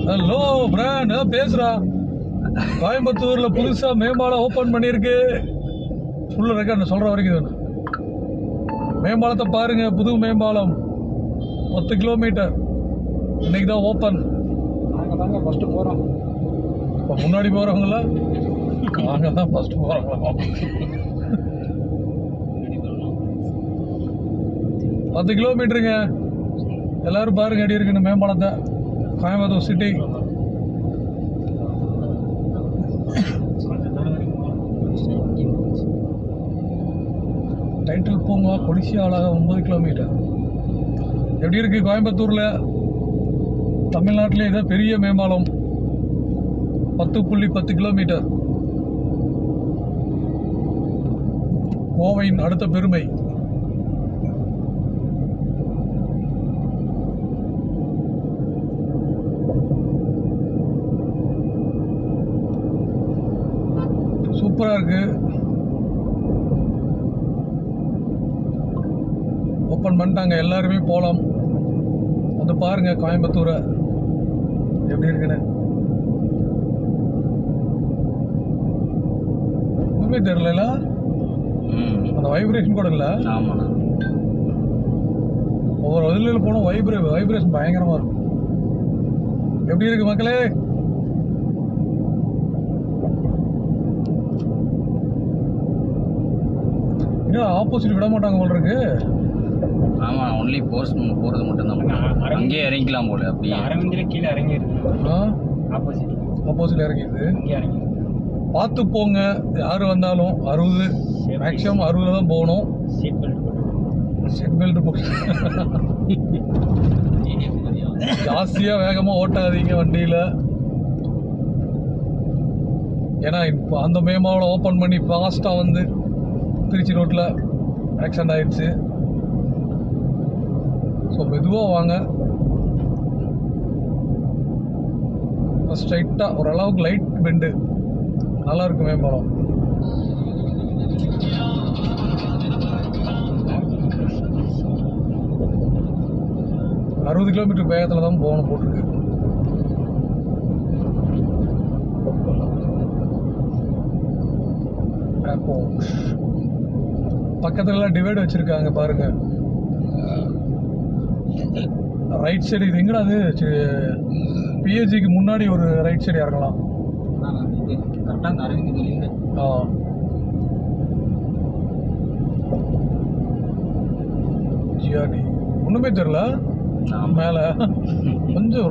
Hello பிரான் பேசுறா. கோயம்புத்தூர்ல புதுசா மேம்பாலம் ஓபன் பண்ணிருக்கு. ஃபுல் ரெக்கார்ட் சொல்ற வரைக்கும் மேம்பாலத்தை பாருங்க. புது மேம்பாலம் 10 கிலோமீட்டர் இன்னைக்கு தான் ஓப்பன். நாங்கள் ஃபர்ஸ்ட் போகிறோம். இப்போ முன்னாடி போகிறவங்கள நாங்கள் தான் ஃபர்ஸ்ட் போகிறோங்களா? 10 கிலோமீட்டருங்க. எல்லாரும் பாருங்க அடி இருக்குன்னு மேம்பாலத்தை. கோயம்புத்தூர் சிட்டி. டைட்டில் பூங்கா கொடிசியாலாக 9 கிலோமீட்டர். எப்படி இருக்கு கோயம்புத்தூர்ல? தமிழ்நாட்டிலே இதான் பெரிய மேம்பாலம். 10.10 கிலோமீட்டர். கோவையின் அடுத்த பெருமை. சூப்பரா இருக்கு. ஓப்பன் பண்ணிட்டாங்க. எல்லாருமே போகலாம். வந்து பாருங்க கோயம்புத்தூரை எப்படி இருக்குன்னு. ஒன்றுமே தெரியல. அந்த வைப்ரேஷன் கூட இல்லை. ஒவ்வொரு வயலில் போனோம். வைப்ரேஷன் பயங்கரமா இருக்கும். எப்படி இருக்கு மக்களே? ஆப்போசிட் விட மாட்டாங்க போல இருக்கு. ஆமா, ஒன்லி போறது மட்டும் தான். அங்கேயே இறங்கிக்கலாம் போல. அப்படியே அரவிந்தில கீழே இறங்கிருக்கு. ஆப்போசிட் இறங்கிடுது. பார்த்து போங்க. யாரு வந்தாலும் 60 மேக்ஸிமம் 60 தான் போகணும். சீட் பெல்ட் போட்டு ஜாஸ்தியா வேகமா ஓட்டாதீங்க வண்டியில. ஏன்னா இப்போ அந்த மேம்பாலம் ஓப்பன் பண்ணி ஃபாஸ்டா வந்து திருச்சி ரோட்ல ஆக்சிடென்ட் ஆயிடுச்சு. ஸோ மெதுவாக வாங்க. ஸ்ட்ரைட்டாக ஓரளவுக்கு லைட் பெண்டு நல்லா இருக்கும் மேம்பாலம். அறுபது கிலோமீட்டர் வேகத்தில் தான் போகணும் போட்டிருக்கு. பக்கத்துல டிவைட் வச்சிருக்காங்க பாருங்க. ரைட் சைடு இது எங்கடா? அது பிஹெச்சிக்கு முன்னாடி ஒரு ரைட் சைடு இறங்கலாம். ஜிஆர்டி ஒண்ணுமே தெரியல. மேல கொஞ்சம்